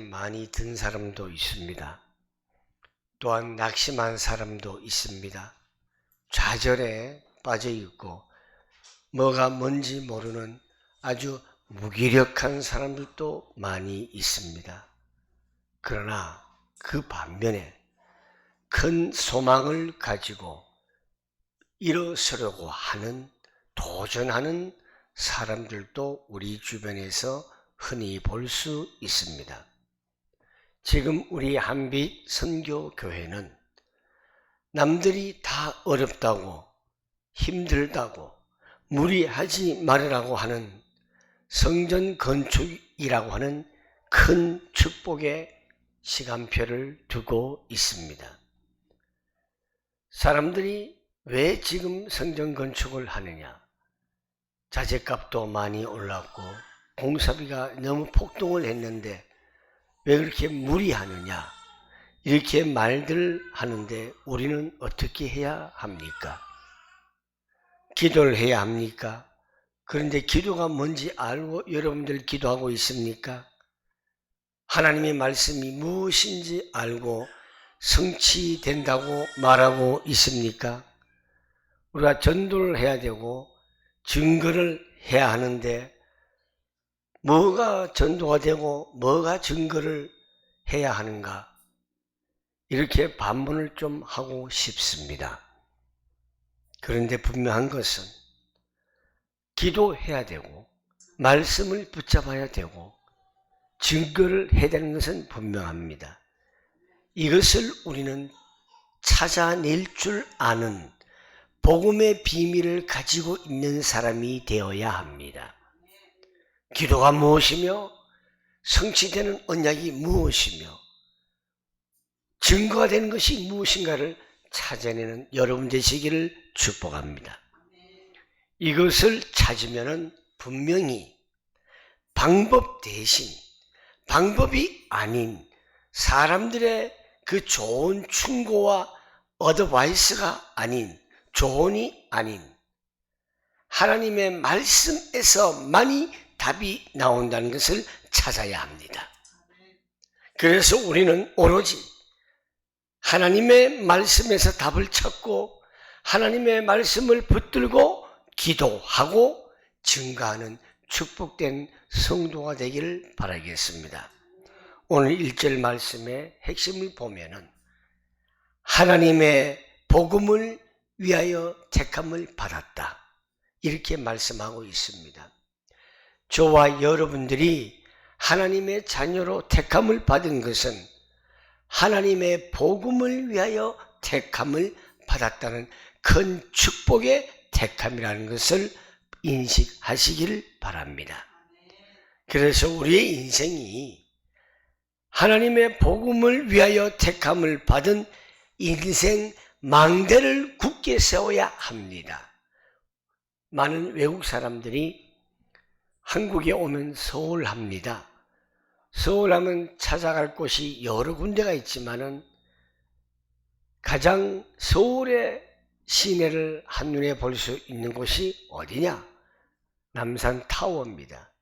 많이 든 사람도 있습니다. 또한 낙심한 사람도 있습니다. 좌절에 빠져 있고 뭐가 뭔지 모르는 아주 무기력한 사람들도 많이 있습니다. 그러나 그 반면에 큰 소망을 가지고 일어서려고 하는, 도전하는 사람들도 우리 주변에서 흔히 볼 수 있습니다. 지금 우리 한빛 선교교회는 남들이 다 어렵다고, 힘들다고, 무리하지 말으라고 하는 성전 건축이라고 하는 큰 축복의 시간표를 두고 있습니다. 사람들이 왜 지금 성전 건축을 하느냐? 자재값도 많이 올랐고 공사비가 너무 폭등을 했는데 왜 그렇게 무리하느냐? 이렇게 말들 하는데 우리는 어떻게 해야 합니까? 기도를 해야 합니까? 그런데 기도가 뭔지 알고 여러분들 기도하고 있습니까? 하나님의 말씀이 무엇인지 알고 성취된다고 말하고 있습니까? 우리가 전도를 해야 되고 증거를 해야 하는데 뭐가 전도가 되고 뭐가 증거를 해야 하는가? 이렇게 반문을 좀 하고 싶습니다. 그런데 분명한 것은 기도해야 되고 말씀을 붙잡아야 되고 증거를 해야 되는 것은 분명합니다. 이것을 우리는 찾아낼 줄 아는 복음의 비밀을 가지고 있는 사람이 되어야 합니다. 기도가 무엇이며 성취되는 언약이 무엇이며 증거가 되는 것이 무엇인가를 찾아내는 여러분 되시기를 축복합니다. 이것을 찾으면 분명히 방법 대신 방법이 아닌 사람들의 그 좋은 충고와 어드바이스가 아닌 조언이 아닌 하나님의 말씀에서만이 답이 나온다는 것을 찾아야 합니다. 그래서 우리는 오로지 하나님의 말씀에서 답을 찾고 하나님의 말씀을 붙들고 기도하고 증거하는 축복된 성도가 되기를 바라겠습니다. 오늘 1절 말씀의 핵심을 보면은 하나님의 복음을 위하여 택함을 받았다. 이렇게 말씀하고 있습니다. 저와 여러분들이 하나님의 자녀로 택함을 받은 것은 하나님의 복음을 위하여 택함을 받았다는 큰 축복의 택함이라는 것을 인식하시길 바랍니다. 그래서 우리의 인생이 하나님의 복음을 위하여 택함을 받은 인생 망대를 굳게 세워야 합니다. 많은 외국 사람들이 한국에 오면 서울합니다. 서울하면 찾아갈 곳이 여러 군데가 있지만은 가장 서울의 시내를 한눈에 볼 수 있는 곳이 어디냐? 남산타워입니다.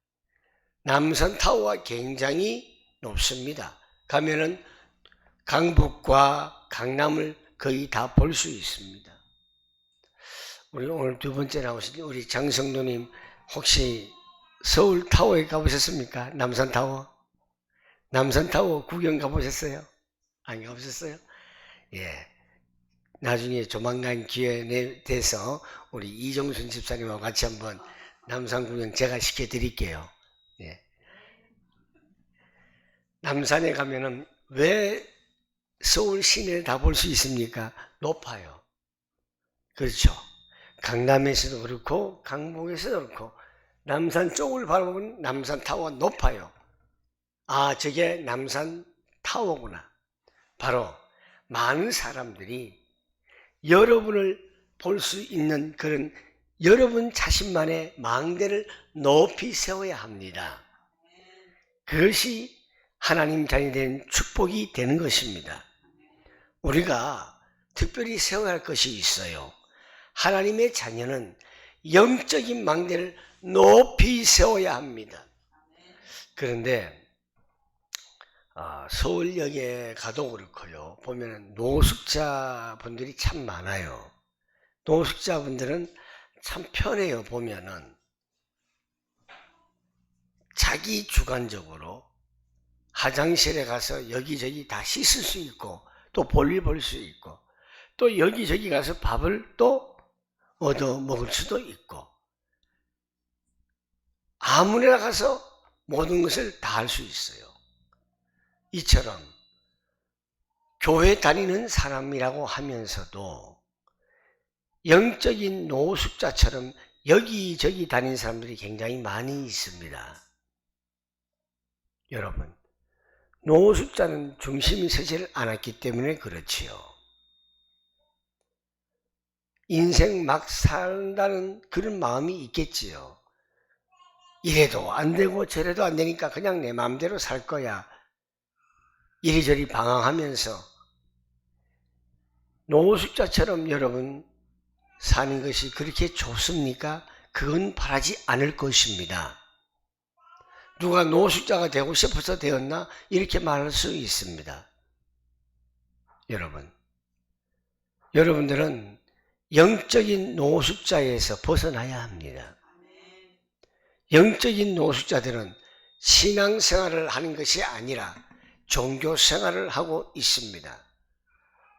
남산타워가 굉장히 높습니다. 가면은 강북과 강남을 거의 다 볼 수 있습니다. 우리 오늘 두 번째 나오신 우리 장성도님 혹시 서울타워에 가보셨습니까? 남산타워? 남산타워 구경 가보셨어요? 안 가보셨어요? 예. 나중에 조만간 기회 돼서 우리 이정순 집사님하고 같이 한번 남산 구경 제가 시켜드릴게요. 예. 남산에 가면은 왜 서울 시내를 다 볼 수 있습니까? 높아요. 그렇죠. 강남에서도 그렇고 강북에서도 그렇고 남산 쪽을 바라보면 남산타워가 높아요. 아, 저게 남산타워구나. 바로 많은 사람들이 여러분을 볼 수 있는 그런 여러분 자신만의 망대를 높이 세워야 합니다. 그것이 하나님 자녀이 된 축복이 되는 것입니다. 우리가 특별히 세워야 할 것이 있어요. 하나님의 자녀는 영적인 망대를 높이 세워야 합니다. 그런데 서울역에 가도 그렇고요. 보면 노숙자분들이 참 많아요. 노숙자분들은 참 편해요. 보면은 자기 주관적으로 화장실에 가서 여기저기 다 씻을 수 있고 또 볼일 볼 수 있고 또 여기저기 가서 밥을 또 얻어 먹을 수도 있고 아무나 가서 모든 것을 다 할 수 있어요. 이처럼 교회 다니는 사람이라고 하면서도 영적인 노숙자처럼 여기저기 다니는 사람들이 굉장히 많이 있습니다. 여러분, 노숙자는 중심이 서질 않았기 때문에 그렇지요. 인생 막 산다는 그런 마음이 있겠지요. 이래도 안 되고 저래도 안 되니까 그냥 내 마음대로 살 거야. 이리저리 방황하면서 노숙자처럼 여러분 사는 것이 그렇게 좋습니까? 그건 바라지 않을 것입니다. 누가 노숙자가 되고 싶어서 되었나? 이렇게 말할 수 있습니다. 여러분들은 영적인 노숙자에서 벗어나야 합니다. 영적인 노숙자들은 신앙생활을 하는 것이 아니라 종교생활을 하고 있습니다.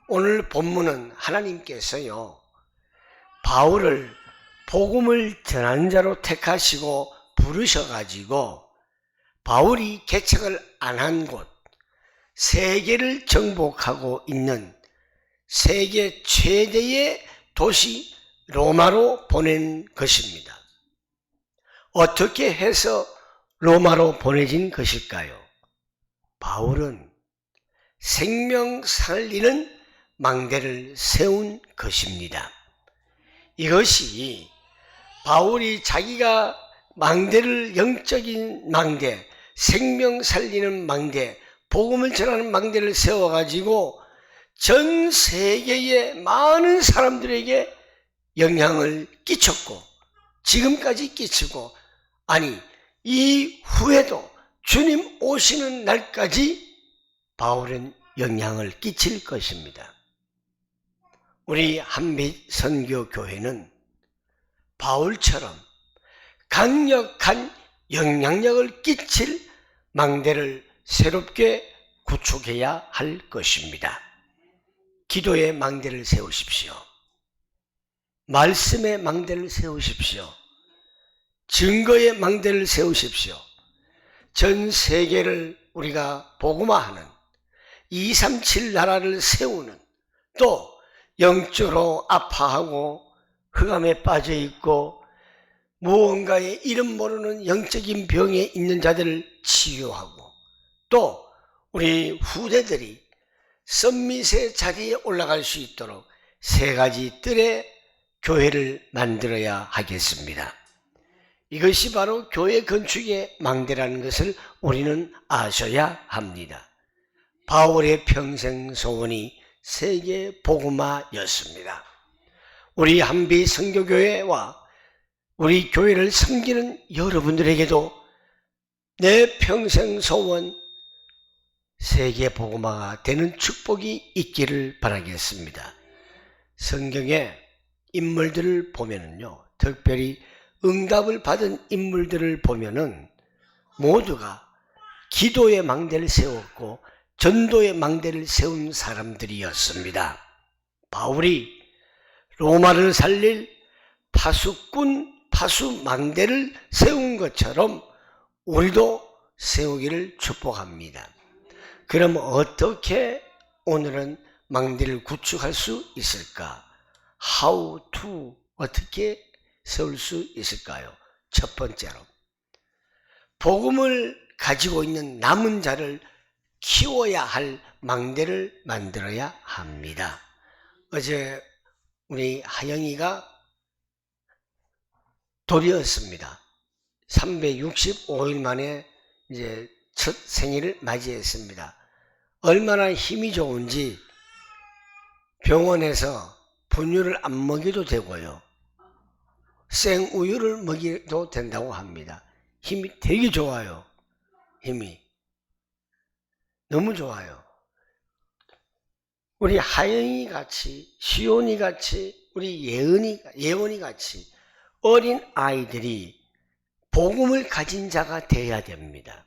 오늘 본문은 하나님께서요, 바울을 복음을 전하는 자로 택하시고 부르셔가지고 바울이 개척을 안 한 곳, 세계를 정복하고 있는 세계 최대의 도시 로마로 보낸 것입니다. 어떻게 해서 로마로 보내진 것일까요? 바울은 생명 살리는 망대를 세운 것입니다. 이것이 바울이 자기가 망대를, 영적인 망대, 생명 살리는 망대, 복음을 전하는 망대를 세워가지고 전 세계의 많은 사람들에게 영향을 끼쳤고 지금까지 끼치고, 아니 이후에도 주님 오시는 날까지 바울은 영향을 끼칠 것입니다. 우리 한빛선교교회는 바울처럼 강력한 영향력을 끼칠 망대를 새롭게 구축해야 할 것입니다. 기도의 망대를 세우십시오. 말씀의 망대를 세우십시오. 증거의 망대를 세우십시오. 전 세계를 우리가 복음화하는 237 나라를 세우는, 또 영적으로 아파하고 흑암에 빠져있고 무언가의 이름 모르는 영적인 병에 있는 자들을 치유하고, 또 우리 후대들이 썸밋의 자리에 올라갈 수 있도록 세 가지 뜰의 교회를 만들어야 하겠습니다. 이것이 바로 교회 건축의 망대라는 것을 우리는 아셔야 합니다. 바울의 평생 소원이 세계 복음화였습니다. 우리 한빛선교교회와 우리 교회를 섬기는 여러분들에게도 내 평생 소원 세계 복음화가 되는 축복이 있기를 바라겠습니다. 성경의 인물들을 보면은요, 특별히 응답을 받은 인물들을 보면은 모두가 기도의 망대를 세웠고 전도의 망대를 세운 사람들이었습니다. 바울이 로마를 살릴 파수꾼, 파수망대를 세운 것처럼 우리도 세우기를 축복합니다. 그럼 어떻게 오늘은 망대를 구축할 수 있을까? How to, 어떻게 세울 수 있을까요? 첫 번째로 복음을 가지고 있는 남은 자를 키워야 할 망대를 만들어야 합니다. 어제 우리 하영이가 돌이었습니다. 365일 만에 이제 첫 생일을 맞이했습니다. 얼마나 힘이 좋은지 병원에서 분유를 안 먹여도 되고요, 생우유를 먹여도 된다고 합니다. 힘이 되게 좋아요. 힘이. 너무 좋아요. 우리 하영이 같이, 시온이 같이, 우리 예원이 같이 어린 아이들이 복음을 가진 자가 되어야 됩니다.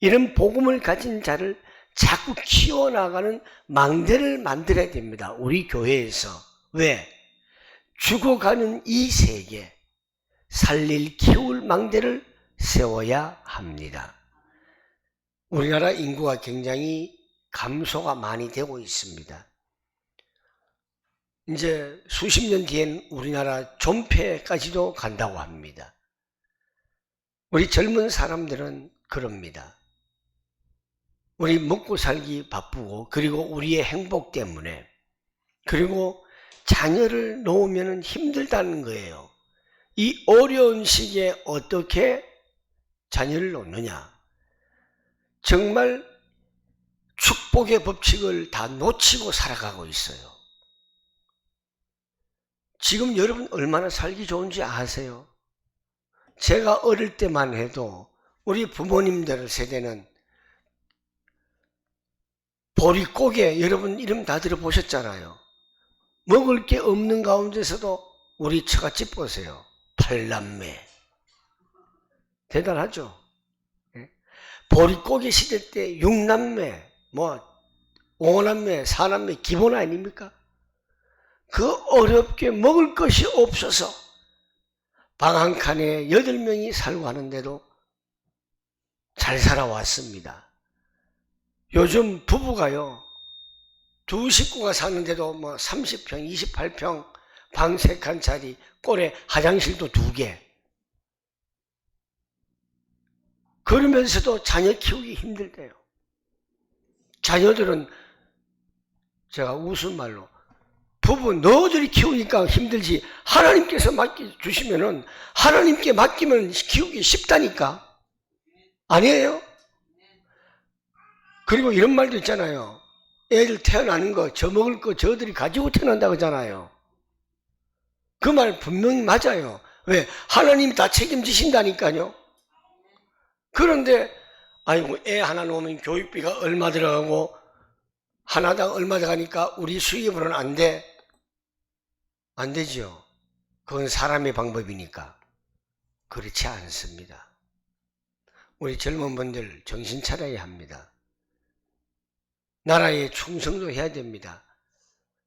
이런 복음을 가진 자를 자꾸 키워나가는 망대를 만들어야 됩니다. 우리 교회에서. 왜? 죽어가는 이 세계, 살릴 키울 망대를 세워야 합니다. 우리나라 인구가 굉장히 감소가 많이 되고 있습니다. 이제 수십 년 뒤엔 우리나라 존폐까지도 간다고 합니다. 우리 젊은 사람들은 그럽니다. 우리 먹고 살기 바쁘고, 그리고 우리의 행복 때문에, 그리고 자녀를 놓으면 힘들다는 거예요. 이 어려운 시기에 어떻게 자녀를 놓느냐? 정말 축복의 법칙을 다 놓치고 살아가고 있어요. 지금 여러분 얼마나 살기 좋은지 아세요? 제가 어릴 때만 해도 우리 부모님들 세대는 보릿고개, 여러분 이름 다 들어보셨잖아요. 먹을 게 없는 가운데서도 우리 처갓집 보세요. 8남매. 대단하죠? 보릿고개 시대 때 6남매, 5남매, 4남매 기본 아닙니까? 그 어렵게 먹을 것이 없어서 방 한 칸에 8명이 살고 하는데도 잘 살아왔습니다. 요즘 부부가요, 두 식구가 사는데도 30평, 28평, 방 3칸짜리, 꼴에 화장실도 2개. 그러면서도 자녀 키우기 힘들대요. 자녀들은 제가 웃은 말로, 부부 너희들이 키우니까 힘들지 하나님께서 맡겨주시면은, 하나님께 맡기면 키우기 쉽다니까. 아니에요? 그리고 이런 말도 있잖아요. 애들 태어나는 거, 저 먹을 거 저들이 가지고 태어난다고 하잖아요. 그 말 분명히 맞아요. 왜? 하나님이 다 책임지신다니까요. 그런데 아이고, 애 하나 놓으면 교육비가 얼마 들어가고 하나당 얼마 들어가니까 우리 수입으로는 안 돼. 안 되죠. 그건 사람의 방법이니까. 그렇지 않습니다. 우리 젊은 분들 정신 차려야 합니다. 나라에 충성도 해야 됩니다.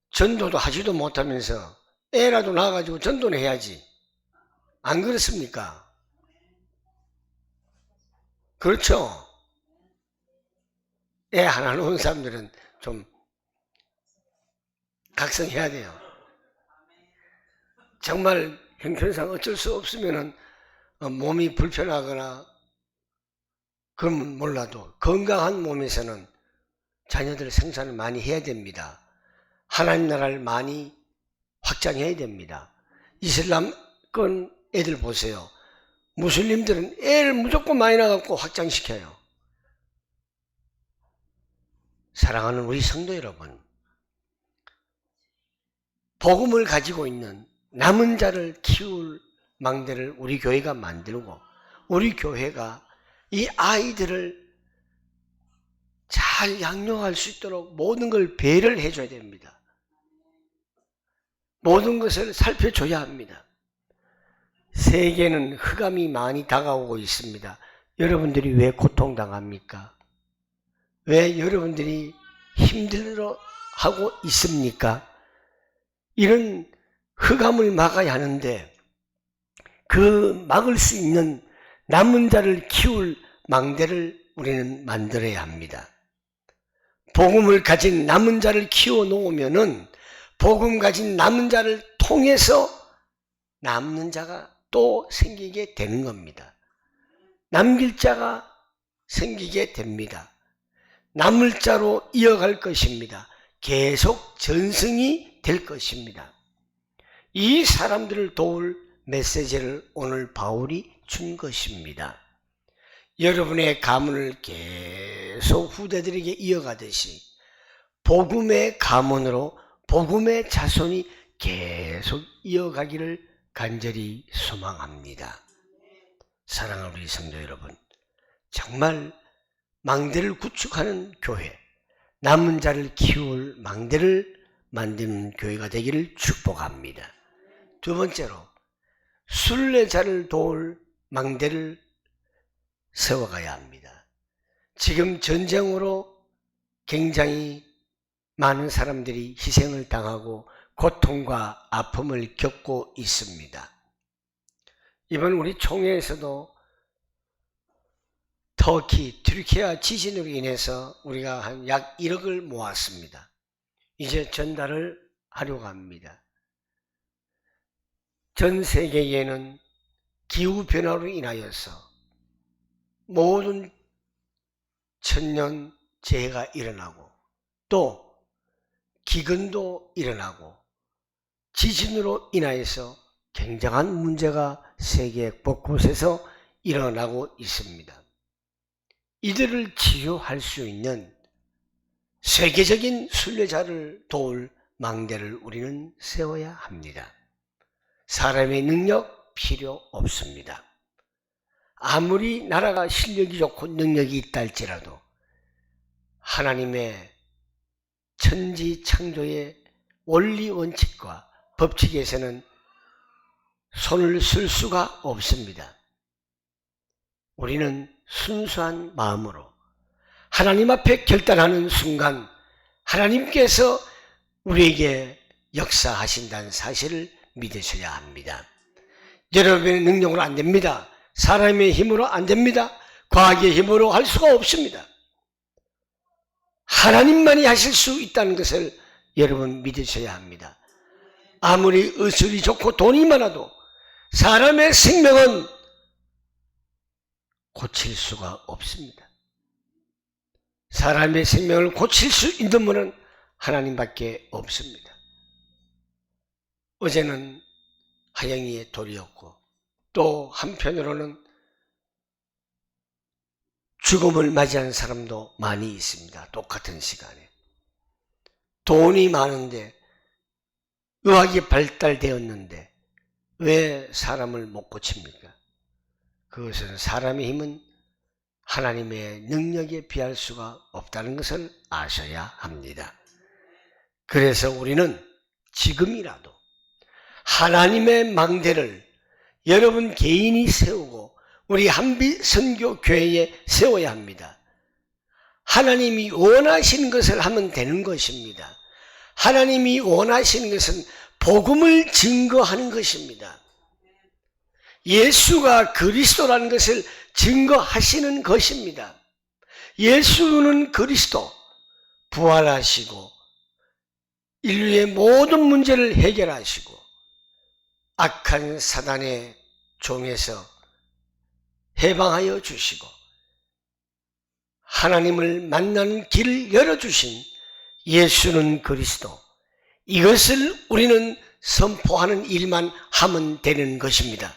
전도도 하지도 못하면서 애라도 낳아가지고 전도는 해야지. 안 그렇습니까? 그렇죠? 애 하나 놓은 사람들은 좀 각성해야 돼요. 정말 형편상 어쩔 수 없으면은 몸이 불편하거나 그러면 몰라도 건강한 몸에서는 자녀들 생산을 많이 해야 됩니다. 하나님 나라를 많이 확장해야 됩니다. 이슬람권 애들 보세요. 무슬림들은 애를 무조건 많이 낳아갖고 확장시켜요. 사랑하는 우리 성도 여러분, 복음을 가지고 있는 남은 자를 키울 망대를 우리 교회가 만들고, 우리 교회가 이 아이들을 잘 양육할 수 있도록 모든 걸 배려를 해줘야 됩니다. 모든 것을 살펴줘야 합니다. 세계는 흑암이 많이 다가오고 있습니다. 여러분들이 왜 고통당합니까? 왜 여러분들이 힘들어하고 있습니까? 이런 흑암을 막아야 하는데, 그 막을 수 있는 남은 자를 키울 망대를 우리는 만들어야 합니다. 복음을 가진 남은 자를 키워 놓으면은 복음 가진 남은 자를 통해서 남는 자가 또 생기게 되는 겁니다. 남길 자가 생기게 됩니다. 남을 자로 이어갈 것입니다. 계속 전승이 될 것입니다. 이 사람들을 도울 메시지를 오늘 바울이 준 것입니다. 여러분의 가문을 계속 후대들에게 이어가듯이 복음의 가문으로 복음의 자손이 계속 이어가기를 간절히 소망합니다. 사랑하는 우리 성도 여러분, 정말 망대를 구축하는 교회, 남은 자를 키울 망대를 만드는 교회가 되기를 축복합니다. 두 번째로 순례자를 도울 망대를 세워가야 합니다. 지금 전쟁으로 굉장히 많은 사람들이 희생을 당하고 고통과 아픔을 겪고 있습니다. 이번 우리 총회에서도 터키, 튀르키예 지진으로 인해서 우리가 한 약 1억을 모았습니다. 이제 전달을 하려고 합니다. 전 세계에는 기후변화로 인하여서 모든 천년 재해가 일어나고 또 기근도 일어나고 지진으로 인하여서 굉장한 문제가 세계 곳곳에서 일어나고 있습니다. 이들을 치유할 수 있는 세계적인 순례자를 도울 망대를 우리는 세워야 합니다. 사람의 능력 필요 없습니다. 아무리 나라가 실력이 좋고 능력이 있다 할지라도 하나님의 천지 창조의 원리 원칙과 법칙에서는 손을 쓸 수가 없습니다. 우리는 순수한 마음으로 하나님 앞에 결단하는 순간 하나님께서 우리에게 역사하신다는 사실을 믿으셔야 합니다. 여러분의 능력으로 안 됩니다. 사람의 힘으로 안 됩니다. 과학의 힘으로 할 수가 없습니다. 하나님만이 하실 수 있다는 것을 여러분 믿으셔야 합니다. 아무리 의술이 좋고 돈이 많아도 사람의 생명은 고칠 수가 없습니다. 사람의 생명을 고칠 수 있는 분은 하나님밖에 없습니다. 어제는 하영이의 돌이었고 또 한편으로는 죽음을 맞이하는 사람도 많이 있습니다. 똑같은 시간에. 돈이 많은데 의학이 발달되었는데 왜 사람을 못 고칩니까? 그것은 사람의 힘은 하나님의 능력에 비할 수가 없다는 것을 아셔야 합니다. 그래서 우리는 지금이라도 하나님의 망대를 여러분 개인이 세우고 우리 한빛 선교교회에 세워야 합니다. 하나님이 원하시는 것을 하면 되는 것입니다. 하나님이 원하시는 것은 복음을 증거하는 것입니다. 예수가 그리스도라는 것을 증거하시는 것입니다. 예수는 그리스도, 부활하시고 인류의 모든 문제를 해결하시고 악한 사단의 종에서 해방하여 주시고 하나님을 만나는 길을 열어주신 예수는 그리스도, 이것을 우리는 선포하는 일만 하면 되는 것입니다.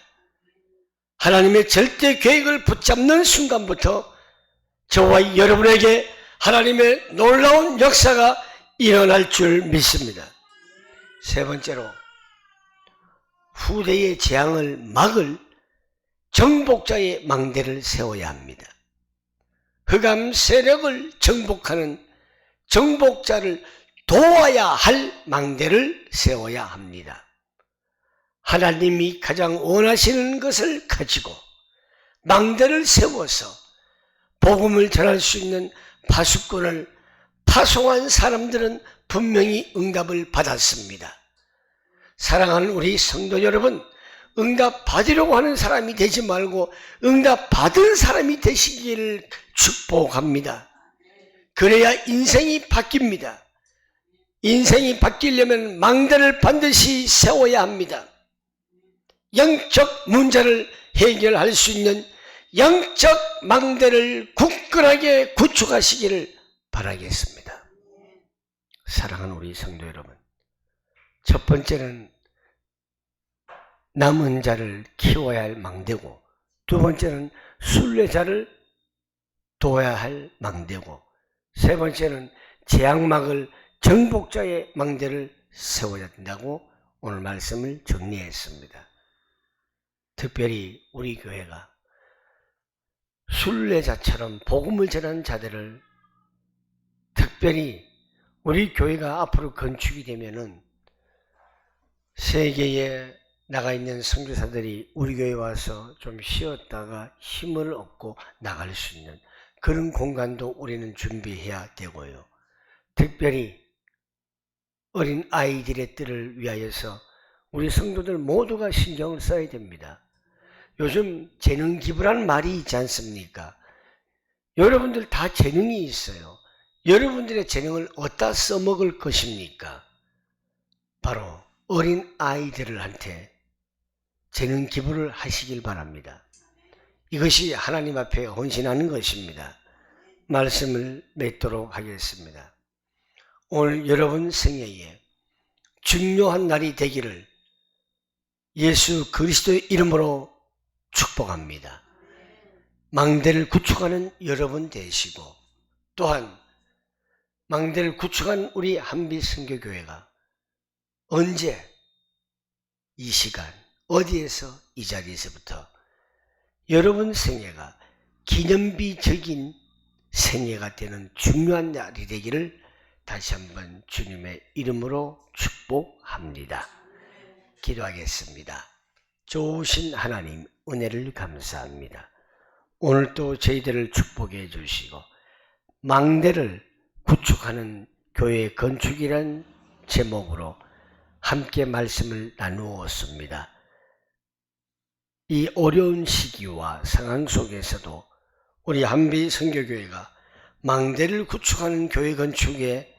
하나님의 절대 계획을 붙잡는 순간부터 저와 여러분에게 하나님의 놀라운 역사가 일어날 줄 믿습니다. 세 번째로 후대의 재앙을 막을 정복자의 망대를 세워야 합니다. 흑암 세력을 정복하는 정복자를 도와야 할 망대를 세워야 합니다. 하나님이 가장 원하시는 것을 가지고 망대를 세워서 복음을 전할 수 있는 파수꾼을 파송한 사람들은 분명히 응답을 받았습니다. 사랑하는 우리 성도 여러분, 응답 받으려고 하는 사람이 되지 말고 응답 받은 사람이 되시기를 축복합니다. 그래야 인생이 바뀝니다. 인생이 바뀌려면 망대를 반드시 세워야 합니다. 영적 문제를 해결할 수 있는 영적 망대를 굳건하게 구축하시기를 바라겠습니다. 사랑하는 우리 성도 여러분, 첫 번째는 남은 자를 키워야 할 망대고, 두 번째는 순례자를 도와야 할 망대고, 세 번째는 재앙막을 정복자의 망대를 세워야 된다고 오늘 말씀을 정리했습니다. 특별히 우리 교회가 순례자처럼 복음을 전하는 자들을, 특별히 우리 교회가 앞으로 건축이 되면은 세계에 나가 있는 선교사들이 우리 교회에 와서 좀 쉬었다가 힘을 얻고 나갈 수 있는 그런 공간도 우리는 준비해야 되고요. 특별히 어린 아이들의 뜰을 위하여서 우리 성도들 모두가 신경을 써야 됩니다. 요즘 재능 기부라는 말이 있지 않습니까? 여러분들 다 재능이 있어요. 여러분들의 재능을 어디다 써먹을 것입니까? 바로 어린 아이들한테 재능 기부를 하시길 바랍니다. 이것이 하나님 앞에 헌신하는 것입니다. 말씀을 맺도록 하겠습니다. 오늘 여러분 생애에 중요한 날이 되기를 예수 그리스도의 이름으로 축복합니다. 망대를 구축하는 여러분 되시고, 또한 망대를 구축한 우리 한빛선교교회가 언제 이 시간 어디에서 이 자리에서부터 여러분 생애가 기념비적인 생애가 되는 중요한 날이 되기를 다시 한번 주님의 이름으로 축복합니다. 기도하겠습니다. 좋으신 하나님, 은혜를 감사합니다. 오늘도 저희들을 축복해 주시고 망대를 구축하는 교회 건축이란 제목으로 함께 말씀을 나누었습니다. 이 어려운 시기와 상황 속에서도 우리 한빛선교교회가 망대를 구축하는 교회 건축에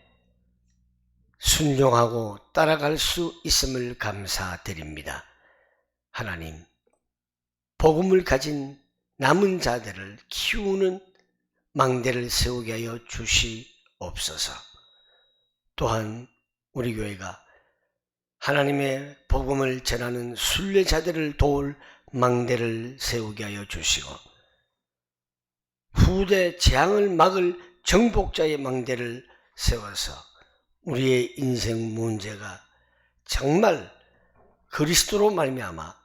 순종하고 따라갈 수 있음을 감사드립니다. 하나님, 복음을 가진 남은 자들을 키우는 망대를 세우게 하여 주시옵소서. 또한 우리 교회가 하나님의 복음을 전하는 순례자들을 도울 망대를 세우게 하여 주시고, 후대 재앙을 막을 정복자의 망대를 세워서 우리의 인생 문제가 정말 그리스도로 말미암아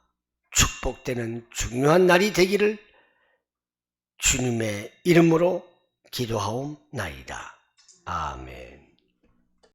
축복되는 중요한 날이 되기를 주님의 이름으로 기도하옵나이다. 아멘.